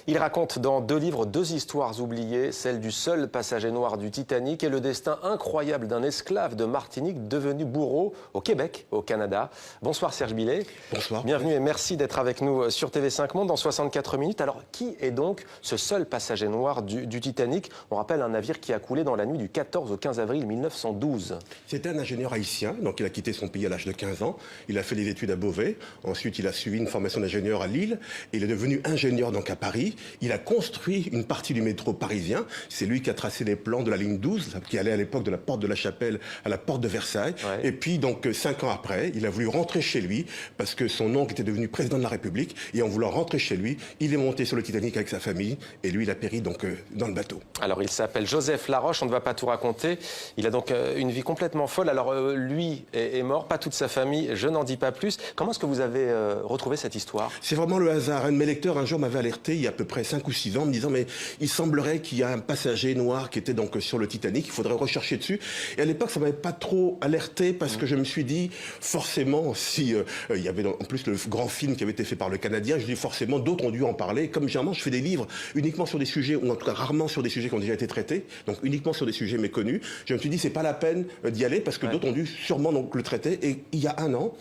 Il raconte dans 2 livres 2 histoires oubliées, celle du seul passager noir du Titanic et le destin incroyable d'un esclave de Martinique devenu bourreau au Québec, au Canada. Bonsoir Serge Billet. Bonsoir. Bienvenue et merci d'être avec nous sur TV5 Monde dans 64 minutes. Alors, qui est donc ce seul passager noir du Titanic? On rappelle un navire qui a coulé dans la nuit du 14 au 15 avril 1912. C'était un ingénieur haïtien, donc il a quitté son pays à l'âge de 15 ans. Il a fait des études à Beauvais. Ensuite, il a suivi une formation d'ingénieur à Lille. Il est devenu ingénieur donc à Paris. Il a construit une partie du métro parisien. C'est lui qui a tracé les plans de la ligne 12, qui allait à l'époque de la porte de la Chapelle à la porte de Versailles. Ouais. Et puis, donc, 5 ans après, il a voulu rentrer chez lui parce que son oncle était devenu président de la République. Et en voulant rentrer chez lui, il est monté sur le Titanic avec sa famille. Et lui, il a péri donc dans le bateau. Alors, il s'appelle Joseph Laroche. On ne va pas tout raconter. Il a donc une vie complètement folle. Alors, lui est mort, pas toute sa famille. Je n'en dis pas plus. Comment est-ce que vous avez retrouvé cette histoire? C'est vraiment le hasard. Un de mes lecteurs, un jour, m'avait alerté, il y a à peu près 5 ou 6 ans, en me disant, mais il semblerait qu'il y a un passager noir qui était donc sur le Titanic, il faudrait rechercher dessus. Et à l'époque, ça m'avait pas trop alerté parce que je me suis dit, forcément, si il y avait en plus le grand film qui avait été fait par le Canadien, je dis forcément, d'autres ont dû en parler. Comme généralement, je fais des livres uniquement sur des sujets, ou en tout cas rarement sur des sujets qui ont déjà été traités, donc uniquement sur des sujets méconnus. Je me suis dit, c'est pas la peine d'y aller parce que d'autres ont dû sûrement donc le traiter. Et il y a 1 an,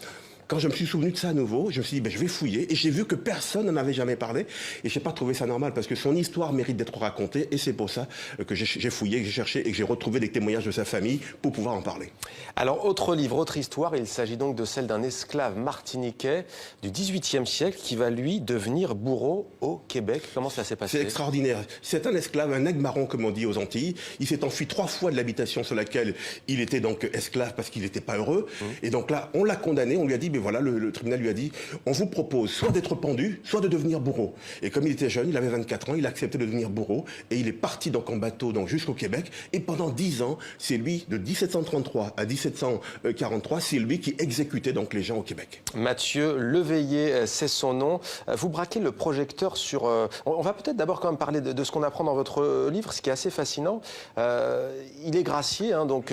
quand je me suis souvenu de ça à nouveau, je me suis dit, je vais fouiller. Et j'ai vu que personne n'en avait jamais parlé. Et je n'ai pas trouvé ça normal parce que son histoire mérite d'être racontée. Et c'est pour ça que j'ai fouillé, que j'ai cherché et que j'ai retrouvé des témoignages de sa famille pour pouvoir en parler. Alors, autre livre, autre histoire. Il s'agit donc de celle d'un esclave martiniquais du XVIIIe siècle qui va, lui, devenir bourreau au Québec. Comment ça s'est passé? C'est extraordinaire. C'est un esclave, un aigle marron, comme on dit aux Antilles. Il s'est enfui 3 fois de l'habitation sur laquelle il était donc esclave parce qu'il n'était pas heureux. Et donc là, on l'a condamné. On lui a dit, voilà, le tribunal lui a dit, on vous propose soit d'être pendu, soit de devenir bourreau. Et comme il était jeune, il avait 24 ans, il a accepté de devenir bourreau. Et il est parti donc en bateau donc jusqu'au Québec. Et pendant 10 ans, c'est lui, de 1733 à 1743, c'est lui qui exécutait donc les gens au Québec. Mathieu Leveillé, c'est son nom. Vous braquez le projecteur sur... On va peut-être d'abord quand même parler de ce qu'on apprend dans votre livre, ce qui est assez fascinant. Il est gracié, hein, donc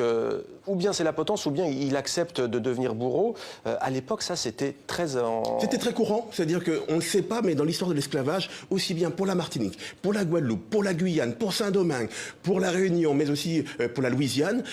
ou bien c'est la potence, ou bien il accepte de devenir bourreau. À l'époque, ça, c'était très courant, c'est-à-dire qu'on ne sait pas, mais dans l'histoire de l'esclavage, aussi bien pour la Martinique, pour la Guadeloupe, pour la Guyane, pour Saint-Domingue, pour la Réunion, mais aussi pour la Louisiane,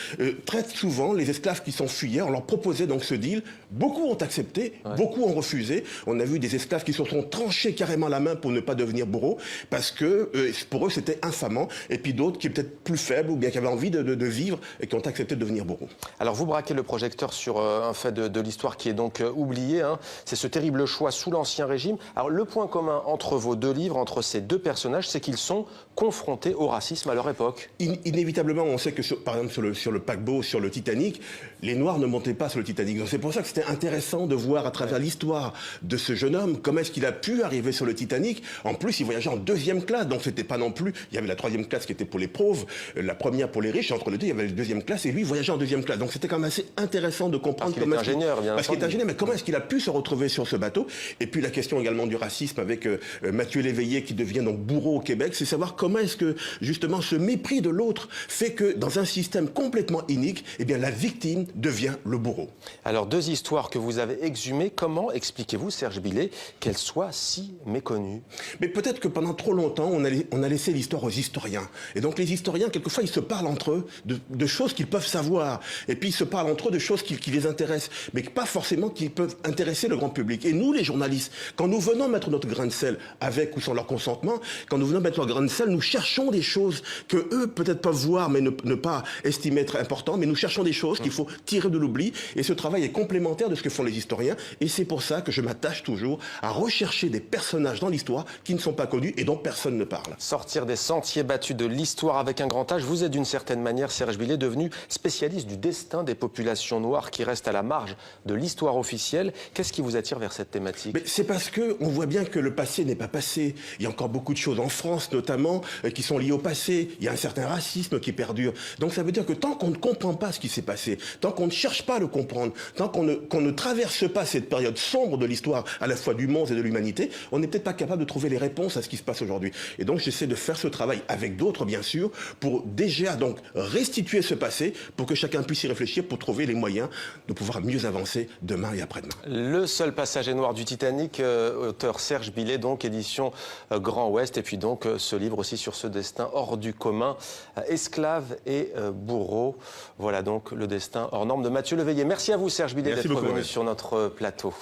très souvent, les esclaves qui s'enfuyaient, on leur proposait donc ce deal. Beaucoup ont accepté, beaucoup ont refusé. On a vu des esclaves qui se sont tranchés carrément la main pour ne pas devenir bourreaux, parce que pour eux, c'était infamant. Et puis d'autres qui étaient peut-être plus faibles, ou bien qui avaient envie de vivre, et qui ont accepté de devenir bourreaux. Alors, vous braquez le projecteur sur un fait de l'histoire qui est donc oublié, hein. C'est ce terrible choix sous l'Ancien Régime. Alors, le point commun entre vos 2 livres, entre ces 2 personnages, c'est qu'ils sont confrontés au racisme à leur époque. Inévitablement, on sait que, par exemple, sur le paquebot, sur le Titanic, les Noirs ne montaient pas sur le Titanic. Donc c'est pour ça que c'était intéressant de voir à travers l'histoire de ce jeune homme, comment est-ce qu'il a pu arriver sur le Titanic. En plus, il voyageait en 2e classe, donc c'était pas non plus... Il y avait la 3e classe qui était pour les pauvres, la première pour les riches, et entre les deux, il y avait la 2e classe, et lui, il voyageait en 2e classe. Donc c'était quand même assez intéressant de comprendre comment... Parce qu'il est ingénieur, bien Parce qu'il est ingénieur, mais comment est-ce qu'il a pu se retrouver sur ce bateau? Et puis la question également du racisme avec Mathieu Léveillé qui devient donc bourreau au Québec, c'est savoir comment est-ce que justement ce mépris de l'autre fait que dans un système complètement inique, eh bien la victime devient le bourreau. Alors 2 histoires que vous avez exhumées, comment expliquez-vous, Serge Billet, qu'elles soient si méconnues? Mais peut-être que pendant trop longtemps, on a laissé l'histoire aux historiens. Et donc les historiens, quelquefois, ils se parlent entre eux de choses qu'ils peuvent savoir. Et puis ils se parlent entre eux de choses qui les intéressent, mais pas forcément qui peuvent intéresser le grand public. Et nous, les journalistes, quand nous venons mettre notre grain de sel, avec ou sans leur consentement, quand nous venons mettre notre grain de sel, nous cherchons des choses que eux peut-être peuvent voir, mais ne pas estimer être importantes, mais nous cherchons des choses qu'il faut tirer de l'oubli. Et ce travail est complémentaire de ce que font les historiens. Et c'est pour ça que je m'attache toujours à rechercher des personnages dans l'histoire qui ne sont pas connus et dont personne ne parle. Sortir des sentiers battus de l'histoire avec un grand H. Vous êtes d'une certaine manière, Serge Billet, devenu spécialiste du destin des populations noires qui restent à la marge de l'histoire officielle. Qu'est-ce qui vous attire vers cette thématique? C'est parce qu'on voit bien que le passé n'est pas passé. Il y a encore beaucoup de choses en France, notamment, qui sont liées au passé. Il y a un certain racisme qui perdure. Donc ça veut dire que tant qu'on ne comprend pas ce qui s'est passé, tant qu'on ne cherche pas à le comprendre, tant qu'on ne traverse pas cette période sombre de l'histoire, à la fois du monde et de l'humanité, on n'est peut-être pas capable de trouver les réponses à ce qui se passe aujourd'hui. Et donc j'essaie de faire ce travail avec d'autres, bien sûr, pour déjà donc restituer ce passé, pour que chacun puisse y réfléchir, pour trouver les moyens de pouvoir mieux avancer demain et après. après-demain. Le seul passager noir du Titanic, auteur Serge Billet, donc édition Grand Ouest, et puis donc ce livre aussi sur ce destin hors du commun, esclave et bourreau. Voilà donc le destin hors norme de Mathieu Leveillé. Merci à vous Serge Billet d'être venu sur notre plateau.